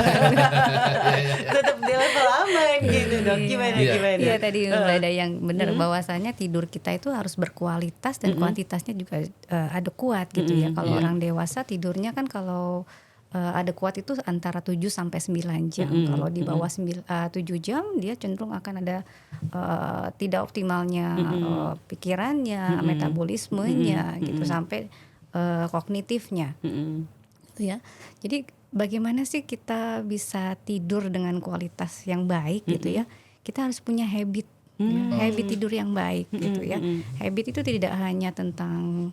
Tetap di level aman gitu dong. Gimana? Iya tadi ada yang benar bahwasanya tidur kita itu harus berkualitas dan kuantitasnya juga ada kuat gitu ya. Kalau orang dewasa tidurnya kan kalau ada kuat itu antara 7 sampai 9 jam. Kalau di bawah 7 jam dia cenderung akan ada tidak optimalnya pikirannya, metabolismenya gitu sampai kognitifnya. Gitu ya. Jadi bagaimana sih kita bisa tidur dengan kualitas yang baik gitu ya? Kita harus punya habit, habit tidur yang baik gitu ya. Habit itu tidak hanya tentang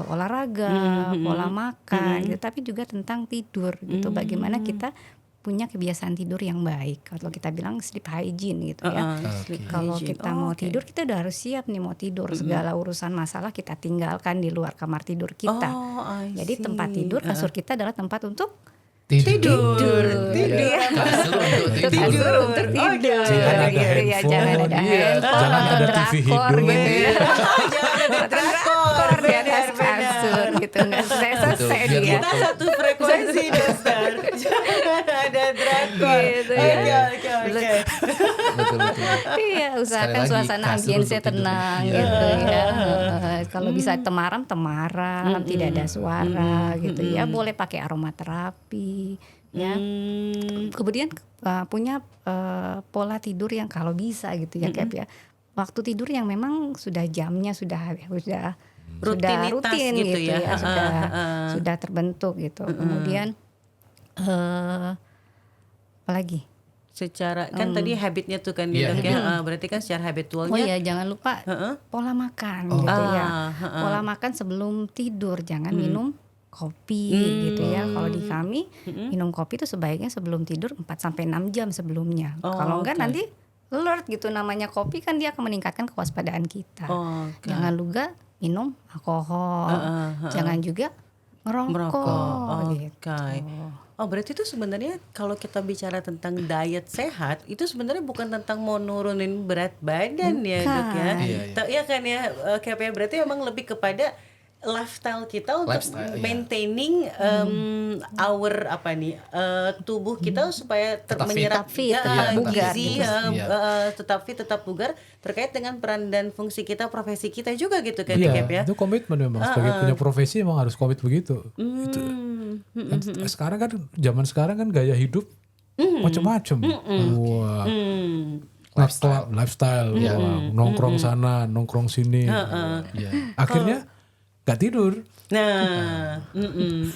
olahraga, pola makan, gitu, tapi juga tentang tidur gitu. Bagaimana kita punya kebiasaan tidur yang baik. Kalau kita bilang sleep hygiene gitu ya. Kalau kita mau tidur kita udah harus siap nih mau tidur. Segala urusan masalah kita tinggalkan di luar kamar tidur kita. Jadi tempat tidur kasur kita adalah tempat untuk tidur. Kasur untuk tidur. Jangan ada handphone, jangan ada TV hidup. Jangan ada drakor. Di atas kasur gitu nggak selesai dia. Kita satu frekuensi dokter. Jangan ada drakor. Gitu ya. Oke. Betul. Iya, usahakan lagi, suasana kasur ambience untuk tidur. tenang Iya. gitu ya. Kalau bisa temaram, tidak ada suara gitu ya. Boleh pakai aromaterapi ya. Kemudian punya pola tidur yang kalau bisa gitu ya Cap ya. Waktu tidur yang memang sudah jamnya sudah rutin gitu ya. Sudah terbentuk gitu. Kemudian apalagi? Secara kan tadi habitnya tuh kan Iya, Dok ya. Berarti kan secara habitualnya. Oh iya, jangan lupa pola makan gitu ya. Pola makan sebelum tidur, jangan minum kopi gitu ya. Kalau di kami minum kopi itu sebaiknya sebelum tidur 4 sampai 6 jam sebelumnya. Kalau enggak nanti alert gitu, namanya kopi kan dia akan meningkatkan kewaspadaan kita. Jangan juga minum alkohol. Jangan juga merokok gitu. Oh berarti itu sebenarnya kalau kita bicara tentang diet sehat itu sebenarnya bukan tentang mau nurunin berat badan ya Dok ya. Iya kan ya KP, berarti memang lebih kepada lifestyle kita untuk maintaining our tubuh kita supaya menyerap gizi, tetap fit, tetap bugar, terkait dengan peran dan fungsi kita, profesi kita juga gitu kan Iya, ya. itu komitmen memang sebagai punya profesi emang harus komit begitu. Itu. Kan sekarang kan zaman sekarang kan gaya hidup macam-macam. Wah. Lifestyle. Wah, nongkrong sana, nongkrong sini. Akhirnya gak tidur. Nah,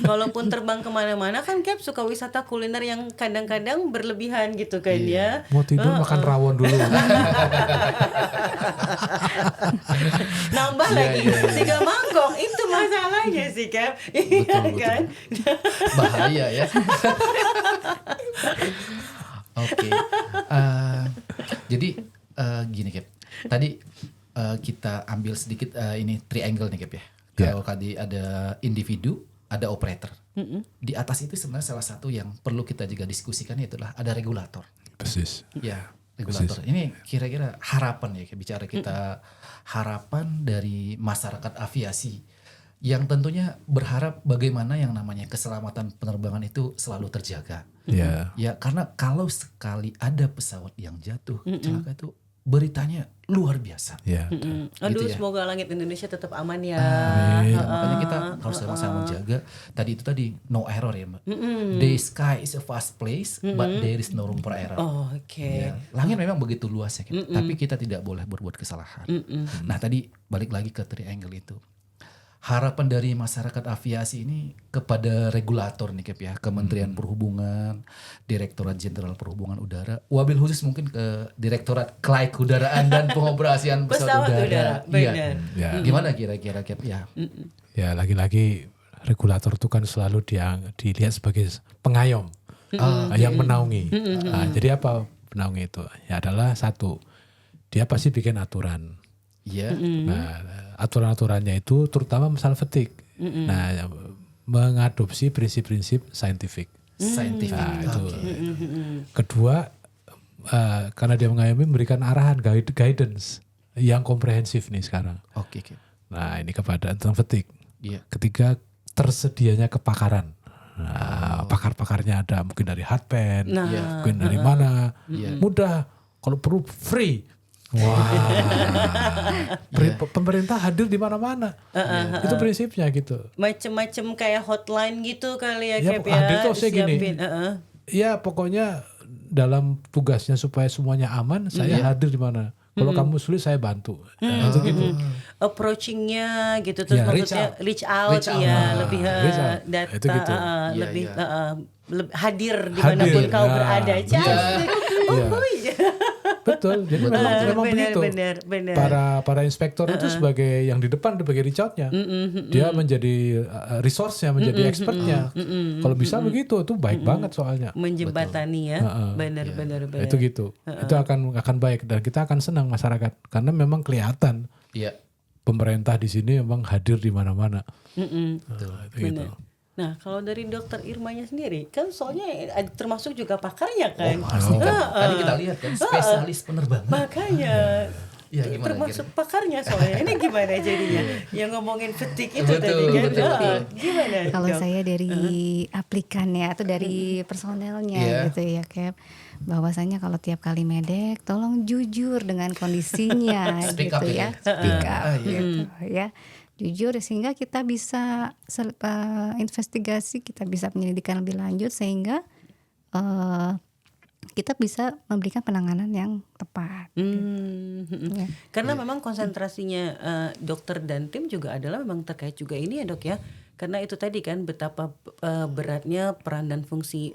walaupun terbang kemana-mana kan Cap suka wisata kuliner yang kadang-kadang berlebihan gitu kan ya. Mau tidur makan rawon dulu. Nambah lagi 3 mangkok, itu masalahnya sih Cap. Iya kan? Bahaya ya. Oke. Jadi gini Cap. Tadi kita ambil sedikit ini triangle nih Cap ya. Kalau tadi ada individu, ada operator. Di atas itu sebenarnya salah satu yang perlu kita juga diskusikan itulah ada regulator. Persis. Ya, regulator. Ini kira-kira harapan ya, bicara kita harapan dari masyarakat aviasi yang tentunya berharap bagaimana yang namanya keselamatan penerbangan itu selalu terjaga. Ya, karena kalau sekali ada pesawat yang jatuh, celaka itu beritanya luar biasa. Aduh, Gitu ya. semoga langit Indonesia tetap aman ya. Makanya kita harus sama-sama menjaga. Tadi no error ya Mbak. The sky is a vast place, but there is no room for error. Ya, langit memang begitu luas ya, tapi kita tidak boleh berbuat kesalahan. Nah tadi balik lagi ke triangle itu. Harapan dari masyarakat aviasi ini kepada regulator nih Cap ya, Kementerian Perhubungan, Direktorat Jenderal Perhubungan Udara, wabil khusus mungkin ke Direktorat Kedaraan dan Pengoperasian Pesawat Udara. Benar. Gimana kira-kira Cap ya? Ya lagi-lagi regulator itu kan selalu dilihat sebagai pengayom yang menaungi. Nah, jadi apa penaungi itu? Ya adalah satu, dia pasti bikin aturan. Nah, aturan-aturannya itu terutama masalah fatigue. Nah, mengadopsi prinsip-prinsip saintifik. Nah, itu. Kedua, karena dia mengayomi memberikan arahan, guidance yang komprehensif nih sekarang. Nah, ini kepada tentang fatigue. Ketiga, tersedianya kepakaran. Nah, pakar-pakarnya ada mungkin dari Hardpan, mungkin dari mana. Mudah, kalau perlu free. Wah, pemerintah hadir di mana-mana. Itu prinsipnya gitu. Macem-macem kayak hotline gitu kali ya Cap ya. Hadir tuh saya gini. Ya pokoknya dalam tugasnya supaya semuanya aman, saya hadir di mana. Kalau kamu sulit saya bantu. Itu gitu. Approachingnya gitu terus maksudnya reach out ya, lebih data, itu gitu. lebih hadir dimanapun kau berada. Betul, jadi memang begitu. Benar. Para inspektor itu sebagai yang di depan sebagai reach out-nya. Dia menjadi resource-nya, menjadi expertnya. Kalau bisa begitu, itu baik banget soalnya. Menjembatani ya. Benar. Itu gitu. Itu akan baik dan kita akan senang masyarakat karena memang kelihatan. Pemerintah di sini memang hadir di mana-mana. Gitu. Nah, kalau dari Dokter Irmanya sendiri, kan soalnya termasuk juga pakarnya kan. Tadi kita lihat kan spesialis penerbangan. Makanya termasuk pakarnya soalnya. Ini gimana jadinya? Yang ngomongin fatigue itu tadi kan. Gimana? Kalau saya dari aplikannya atau dari personelnya gitu ya Cap, bahwasanya kalau tiap kali medek tolong jujur dengan kondisinya Speak gitu up ya. Speak up gitu ya. Jujur sehingga kita bisa investigasi, kita bisa penyelidikan lebih lanjut sehingga kita bisa memberikan penanganan yang tepat. Ya. Karena memang konsentrasinya dokter dan tim juga adalah memang terkait juga ini ya Dok ya. Karena itu tadi kan betapa beratnya peran dan fungsi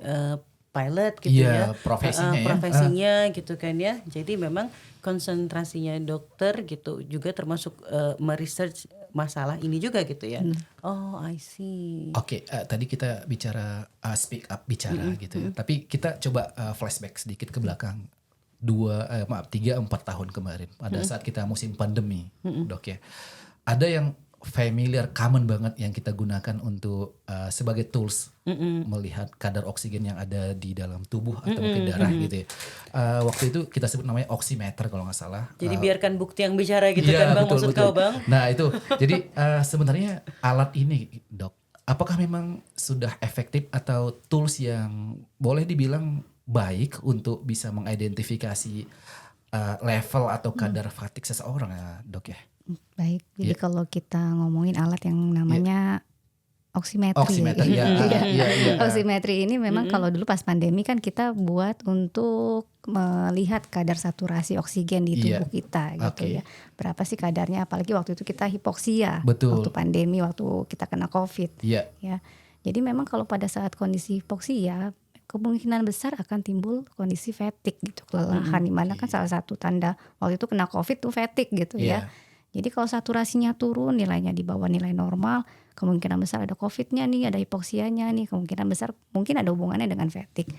pilot gitu Iya, ya. profesinya ya. Profesinya gitu kan ya. Jadi memang konsentrasinya dokter gitu juga termasuk meresearch masalah ini juga gitu ya. Oh, I see. Oke, tadi kita bicara speak up bicara gitu ya. Tapi kita coba flashback sedikit ke belakang. 3-4 tahun kemarin pada saat kita musim pandemi, Dok ya. Ada yang familiar, common banget yang kita gunakan untuk sebagai tools melihat kadar oksigen yang ada di dalam tubuh atau mungkin darah gitu ya. Waktu itu kita sebut namanya oximeter kalau nggak salah. Jadi biarkan bukti yang bicara gitu Iya, kan Bang, betul, maksud betul. kau Bang? Nah itu, jadi sebenarnya alat ini Dok, apakah memang sudah efektif atau tools yang boleh dibilang baik untuk bisa mengidentifikasi level atau kadar fatigue seseorang ya Dok ya? Baik, jadi kalau kita ngomongin alat yang namanya oximetri, Oximeter, ya. iya. Oximetri ini memang kalau dulu pas pandemi kan kita buat untuk melihat kadar saturasi oksigen di tubuh kita gitu Oke. ya. Berapa sih kadarnya, apalagi waktu itu kita hipoksia. Betul. Waktu pandemi, waktu kita kena COVID. Iya. Ya. Jadi memang kalau pada saat kondisi hipoksia kemungkinan besar akan timbul kondisi fatigue gitu, kelelahan, dimana kan salah satu tanda waktu itu kena COVID tuh fatigue gitu ya. Jadi kalau saturasinya turun, nilainya di bawah nilai normal, kemungkinan besar ada COVID-nya nih, ada hipoksianya nih, kemungkinan besar mungkin ada hubungannya dengan fatigue.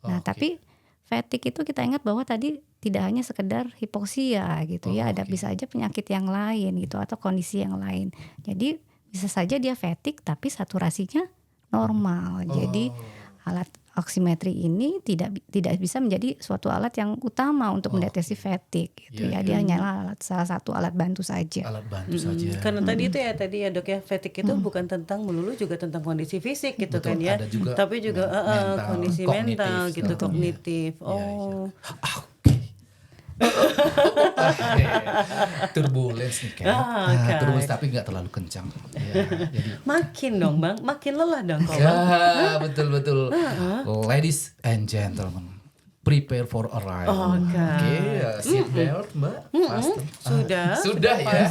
Nah, tapi fatigue itu kita ingat bahwa tadi tidak hanya sekedar hipoksia gitu ya, ada bisa aja penyakit yang lain gitu atau kondisi yang lain. Jadi bisa saja dia fatigue tapi saturasinya normal. Jadi alat oximetri ini tidak bisa menjadi suatu alat yang utama untuk mendeteksi fatigue gitu ya. Dia hanyalah salah satu alat bantu saja. Alat bantu saja. Karena tadi ya Dok ya, fatigue itu bukan tentang melulu juga tentang kondisi fisik gitu Betul, kan ya. ada juga Tapi juga mental, kondisi kognitif, mental gitu, gitu. kognitif. Turbulence nih kan. Okay. Turbulence tapi nggak terlalu kencang. Ya, jadi Makin dong Bang, makin lelah dong kau Bang. ya, betul. Ladies and gentlemen, prepare for a ride. Oke, seat belt, Mbak. Fasten. Sudah ya.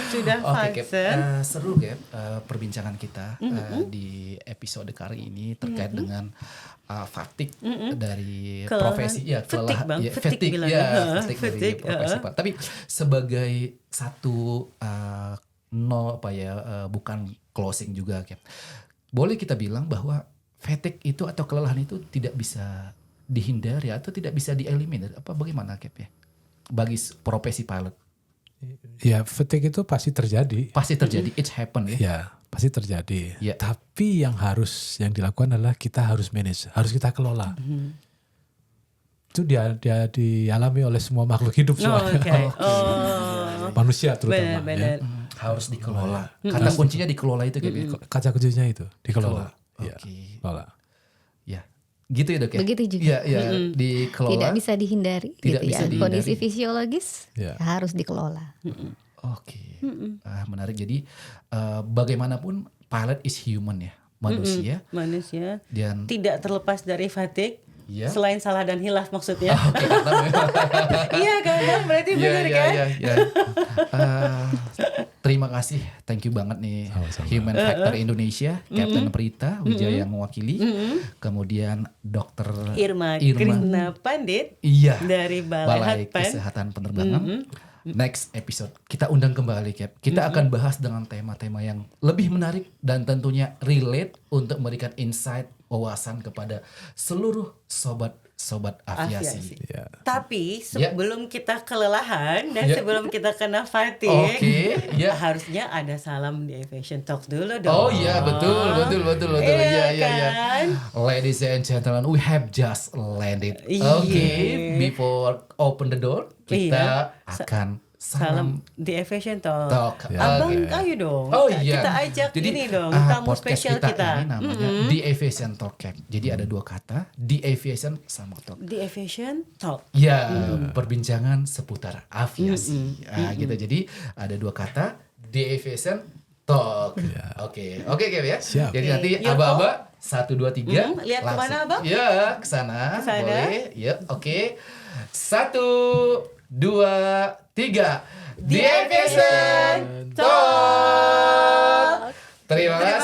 Sudah Oke, Cap. fasten. Seru Cap perbincangan kita di episode kali ini terkait dengan fatigue dari Kelelahan. profesi Fatigue, Bang. ya, Fatigue fatigue bilangnya. fatigue dari Fatigue, profesi Pak. Tapi sebagai satu bukan closing juga Cap. Boleh kita bilang bahwa fatigue itu atau kelelahan itu tidak bisa dihindari atau tidak bisa dieliminir, apa bagaimana Cap ya? Bagi profesi pilot Ya, fatigue itu pasti terjadi. pasti terjadi, it's happen ya. Ya, pasti terjadi. Ya. Tapi yang dilakukan adalah kita harus manage, harus kita kelola. Itu dia dialami oleh semua makhluk hidup soalnya. Manusia terutama. Benar. Harus dikelola. Kata kuncinya dikelola itu Cap ya. Kaca kuncinya itu dikelola. Ya, Oke. kelola. Ya, gitu ya Dok ya. Begitu juga. Ya, dikelola. Tidak bisa dihindari Tidak gitu bisa ya. dihindari. Kondisi fisiologis Ya. harus dikelola. Oke, menarik. Jadi bagaimanapun pilot is human ya, manusia. Manusia Dan tidak terlepas dari fatigue. Iya. Selain salah dan hilaf maksudnya. oke, karena memang- Iya kan Bang, berarti benar kan? Iya. Terima kasih, thank you banget nih Sama-sama. Human Factor Indonesia, Captain Prita Wijaya yang mewakili, kemudian Dr. Irma Krishna Pandit Iya, dari Balai Hatpan. Kesehatan Penerbangan. Next episode kita undang kembali Cap. Kita akan bahas dengan tema-tema yang lebih menarik dan tentunya relate untuk memberikan insight, wawasan kepada seluruh sobat aviasi. Ya. Tapi sebelum kita kelelahan dan Ya. sebelum kita kena fatigue, Oke, ya. harusnya ada salam di Aviation Talk dulu dong. Oh iya, betul. Iya Iya. kan? Ladies and gentlemen, we have just landed. Iya. Oke, before open the door, kita akan Salam di Aviation Talk. Talk. Abang, Oke. ayo dong. Oh iya. Kita ajak Jadi, ini dong, tamu podcast spesial kita. ini namanya The Aviation Talk Cap. Jadi ada dua kata, The Aviation sama Talk. Di Aviation Talk. Ya, perbincangan seputar aviasi. Gitu. Jadi ada dua kata, The Aviation Talk. Oke, Cap ya. Siap. Jadi nanti Yuk, aba-aba 1 2 3 lihat kemana, Abang? Ya, ke sana. Kesana. Boleh. Ya, oke. 1 2 3. The Aviation Talk. Terima kasih.